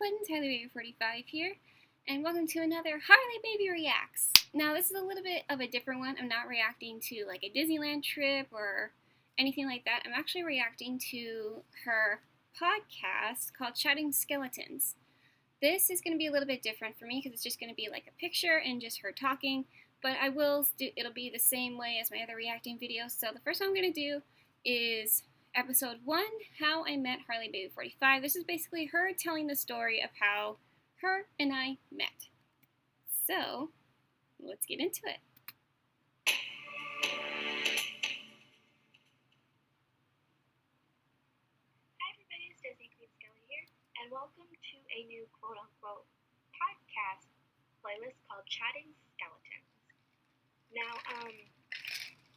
buttons, Harleybaby45 here, and welcome to another Harleybaby Reacts. Now, this is a little bit of a different one. I'm not reacting to like a Disneyland trip or anything like that. I'm actually reacting to her podcast called Chatting Skeletons. This is going to be a little bit different for me because it's just going to be like a picture and just her talking, but it'll be the same way as my other reacting videos. So the first one I'm going to do is Episode 1, How I Met Harleybaby45. This is basically her telling the story of how her and I met. So, let's get into it. Hi everybody, it's Disney Queen Skelly here, and welcome to a new quote-unquote podcast playlist called Chatting Skeletons. Now,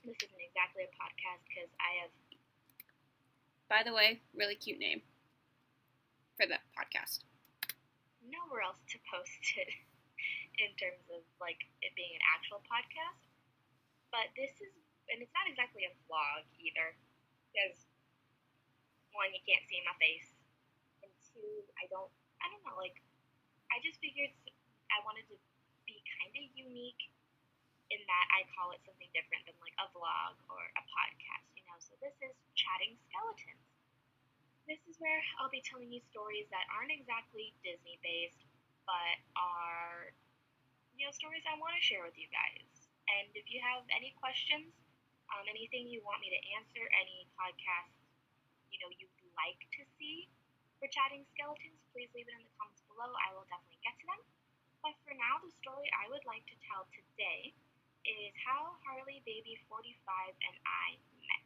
this isn't exactly a podcast because I have... By the way, really cute name for the podcast. Nowhere else to post it in terms of like it being an actual podcast, but this is, and it's not exactly a vlog either, because one, you can't see my face, and two, I don't know, like, I just figured I wanted to be kind of unique in that I call it something different than like a vlog or a podcast, you know. So this is Chatting Skeletons. This is where I'll be telling you stories that aren't exactly Disney based, but are, you know, stories I want to share with you guys. And if you have any questions, anything you want me to answer, any podcast, you know, you'd like to see for Chatting Skeletons, please leave it in the comments below. I will definitely get to them. But for now, the story I would like to tell today is how Harleybaby45 and I met.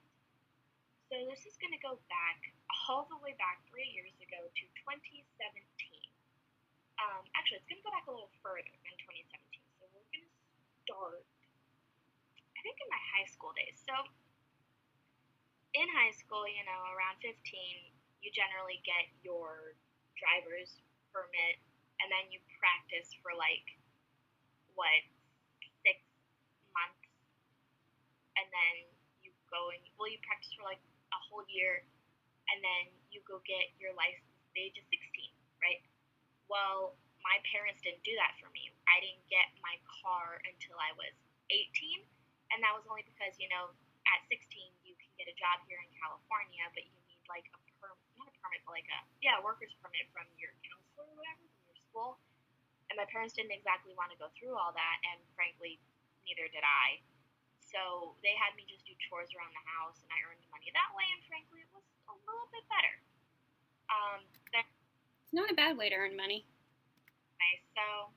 So this is going to go back, all the way back 3 years ago to 2017. Actually, it's going to go back a little further than 2017. So we're going to start, I think, in my high school days. So in high school, you know, around 15, you generally get your driver's permit, and then you practice for like, what, 6 months, and then you go and, well, you practice for like a whole year, and then you go get your license at the age of 16, right? Well, my parents didn't do that for me. I didn't get my car until I was 18, and that was only because, you know, at 16 you can get a job here in California, but you need like a not a permit, but like a worker's permit from your counselor or whatever, from your school. And my parents didn't exactly want to go through all that, and frankly, neither did I. So they had me just do chores around the house, and I earned money that way, and frankly, it was a little bit better. It's not a bad way to earn money. Okay, so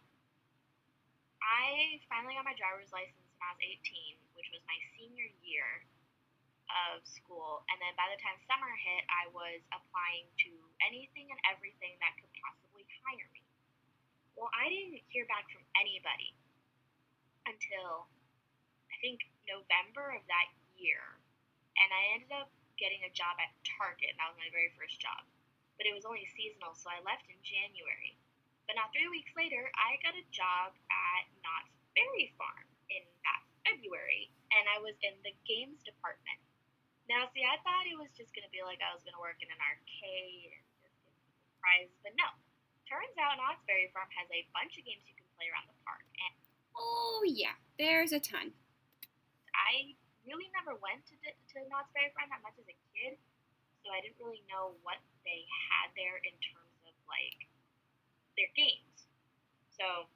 I finally got my driver's license when I was 18, which was my senior year of school, and then by the time summer hit, I was applying to anything and everything that could possibly hire me. Well, I didn't hear back from anybody until, I think, November of that year, and I ended up getting a job at Target. That was my very first job, but it was only seasonal, so I left in January. But now 3 weeks later, I got a job at Knott's Berry Farm in that February, and I was in the games department. Now, see, I thought it was just going to be like I was going to work in an arcade and just give people prizes, but no. Turns out Knott's Berry Farm has a bunch of games you can play around the park, and oh yeah, there's a ton. I really never went to Knott's Berry Farm that much as a kid, so I didn't really know what they had there in terms of like their games. So,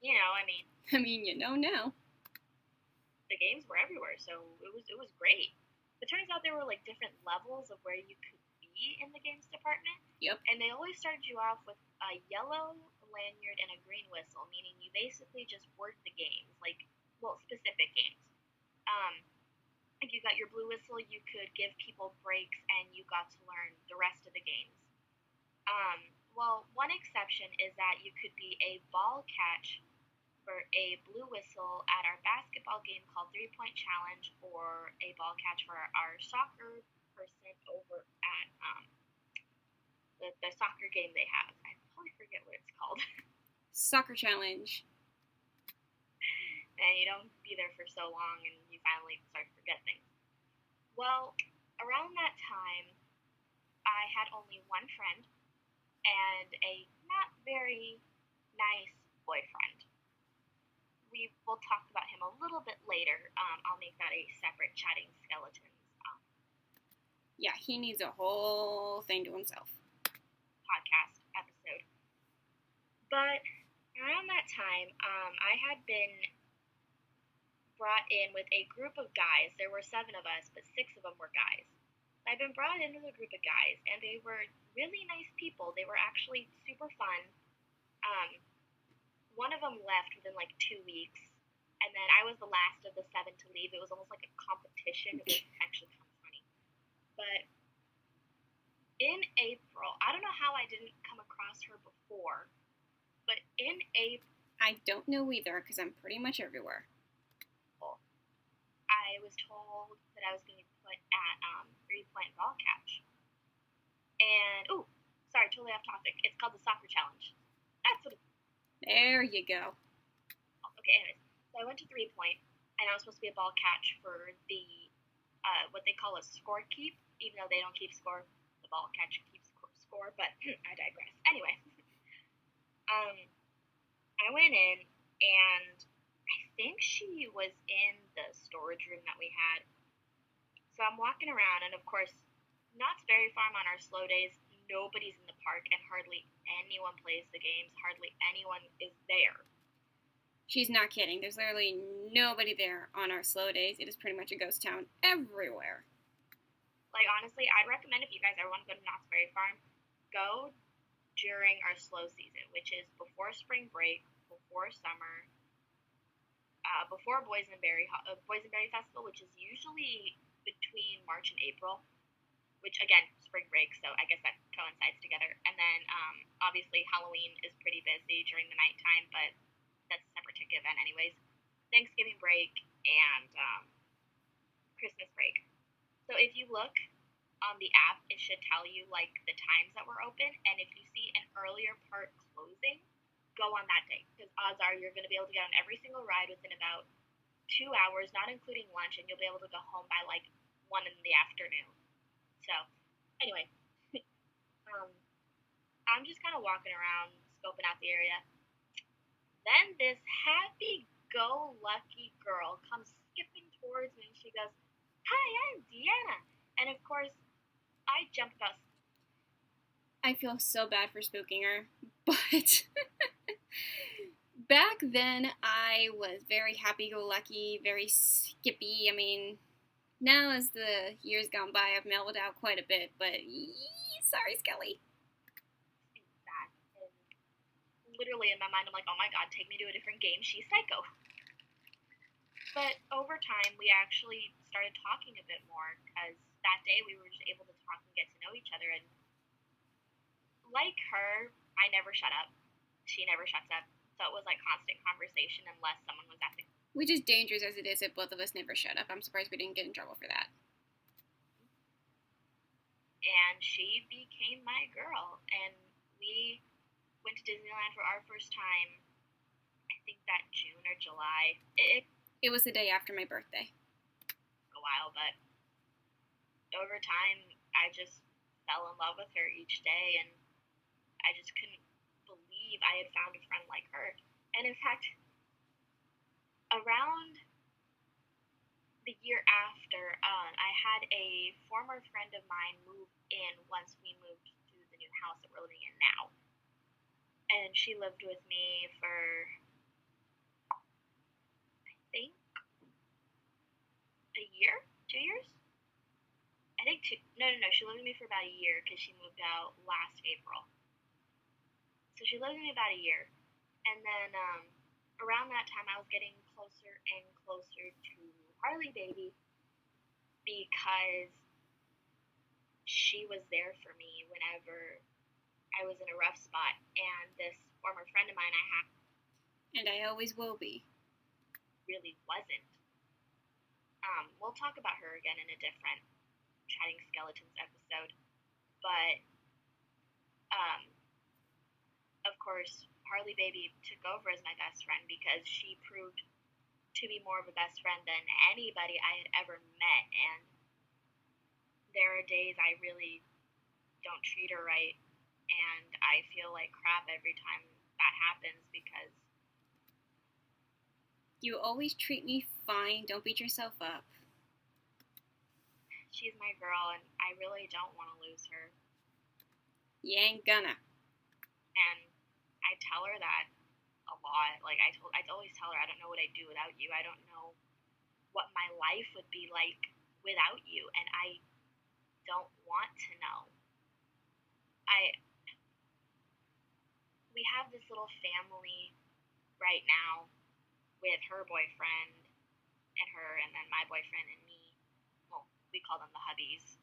you know, I mean, you know now. The games were everywhere, so it was great. It turns out there were like different levels of where you could be in the games department. Yep. And they always started you off with a yellow lanyard and a green whistle, meaning you basically just worked the games, like, well, specific games. If you got your blue whistle, you could give people breaks, and you got to learn the rest of the games. Well, one exception is that you could be a ball catch for a blue whistle at our basketball game called 3-Point Challenge, or a ball catch for our soccer person over at the soccer game they have. I totally forget what it's called. Soccer challenge. And you don't be there for so long, and you finally start to forget things. Well, around that time, I had only one friend and a not very nice boyfriend. We will talk about him a little bit later. I'll make that a separate chatting skeletons Yeah, he needs a whole thing to himself. Podcast episode. But around that time, I had been brought in with a group of guys. There were 7 of us, but 6 of them were guys. I'd been brought in with a group of guys, and they were really nice people. They were actually super fun. One of them left within like 2 weeks, and then I was the last of the 7 to leave. It was almost like a competition. It was actually kind of funny. But in April, I don't know how I didn't come across her before, but in April, I don't know either, because I'm pretty much everywhere. I was told that I was going to be put at 3-point ball catch. And, sorry, totally off topic. It's called the soccer challenge. That's what There you go. Okay, anyways. So I went to 3-point, and I was supposed to be a ball catch for the, what they call a score keep, even though they don't keep score. The ball catch keeps score, but I digress. Anyway. I went in, and I think she was in the storage room that we had. So I'm walking around, and of course, not very far on our slow days, nobody's in the park, and hardly anyone plays the games. Hardly anyone is there. She's not kidding. There's literally nobody there on our slow days. It is pretty much a ghost town everywhere. Like, honestly, I'd recommend if you guys ever want to go to Knott's Berry Farm, go during our slow season, which is before spring break, before summer, before Boysenberry Festival, which is usually between March and April, which, again, spring break, so I guess that coincides together. And then, obviously, Halloween is pretty busy during the nighttime, but that's a separate ticket event anyways. Thanksgiving break and Christmas break. So if you look on the app, it should tell you, like, the times that we're open, and if you see an earlier part closing, go on that day, because odds are you're going to be able to get on every single ride within about 2 hours, not including lunch, and you'll be able to go home by, like, 1 in the afternoon. So, anyway, I'm just kind of walking around, scoping out the area. Then this happy-go-lucky girl comes skipping towards me, and she goes, "Hi, I'm Deanna." And, of course, I jump about. I feel so bad for spooking her, but back then I was very happy-go-lucky, very skippy. I mean, now as the years gone by, I've mellowed out quite a bit, but sorry, Skelly. That. And literally in my mind, I'm like, oh my god, take me to a different game. She's psycho. But over time, we actually started talking a bit more, because that day we were just able to talk and get to know each other. And like her, I never shut up. She never shuts up. So it was like constant conversation unless someone was asking. Which is dangerous as it is if both of us never shut up. I'm surprised we didn't get in trouble for that. And she became my girl. And we went to Disneyland for our first time, I think that June or July. It was the day after my birthday. A while, but over time, I just fell in love with her each day, and I just couldn't believe I had found a friend like her. And in fact, around the year after, I had a former friend of mine move in once we moved to the new house that we're living in now. And she lived with me for, I think, a year? 2 years? I think two. No. She lived with me for about a year because she moved out last April. So she lived with me about a year. And then around that time, I was getting closer and closer to Harleybaby because she was there for me whenever I was in a rough spot. And this former friend of mine I have, and I always will be, really wasn't. We'll talk about her again in a different Chatting Skeletons episode. But, of course, Harleybaby took over as my best friend because she proved to be more of a best friend than anybody I had ever met. And there are days I really don't treat her right, and I feel like crap every time that happens because You always treat me fine. Don't beat yourself up. she's my girl and I really don't want to lose her. You ain't gonna. And I tell her that a lot. Like I always tell her I don't know what I'd do without you. I don't know what my life would be like without you, and I don't want to know. I We have this little family right now with her boyfriend and her and then my boyfriend and me. Well, we call them the hubbies.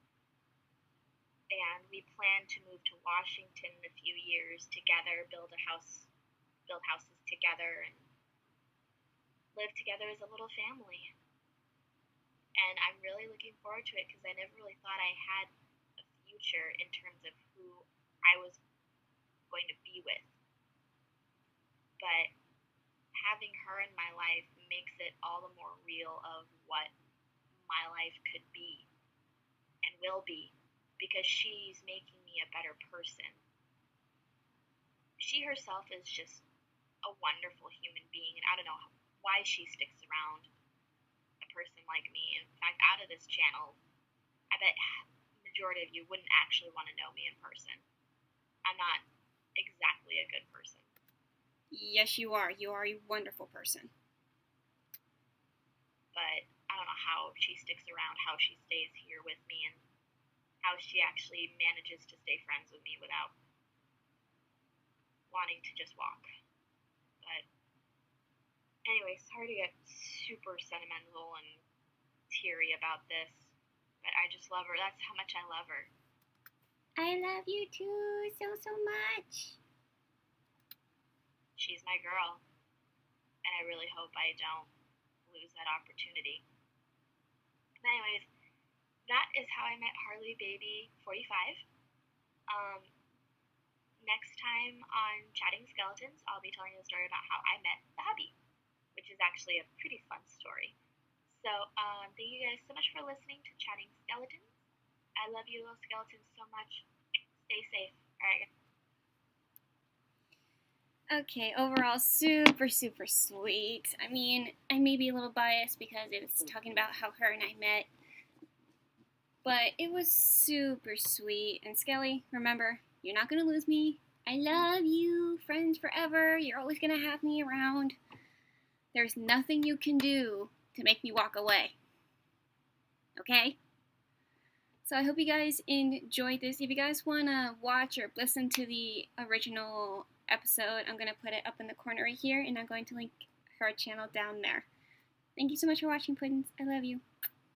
And we plan to move to Washington in a few years together, build houses together and live together as a little family. And I'm really looking forward to it because I never really thought I had a future in terms of who I was going to be with. But having her in my life makes it all the more real of what my life could be and will be because she's making me a better person. She herself is just a wonderful human being, and I don't know why she sticks around a person like me. In fact, out of this channel, I bet the majority of you wouldn't actually want to know me in person. I'm not exactly a good person. Yes, you are. You are a wonderful person. But I don't know how she sticks around, how she stays here with me, and how she actually manages to stay friends with me without wanting to just walk. But anyway, sorry to get super sentimental and teary about this, but I just love her. That's how much I love her. I love you too so much. She's my girl, and I really hope I don't lose that opportunity. But anyways, that is how I met Harleybaby 45. Next time on Chatting Skeletons, I'll be telling you a story about how I met the hubby, which is actually a pretty fun story. So, thank you guys so much for listening to Chatting Skeletons. I love you, little skeletons, so much. Stay safe. All right. Okay, overall, super sweet. I mean, I may be a little biased because it's talking about how her and I met, but it was super sweet. And Skelly, remember, you're not gonna lose me. I love you, friends forever. You're always gonna have me around. There's nothing you can do to make me walk away. Okay? So I hope you guys enjoyed this. If you guys want to watch or listen to the original episode, I'm going to put it up in the corner right here, and I'm going to link her channel down there. Thank you so much for watching, Puddins. I love you.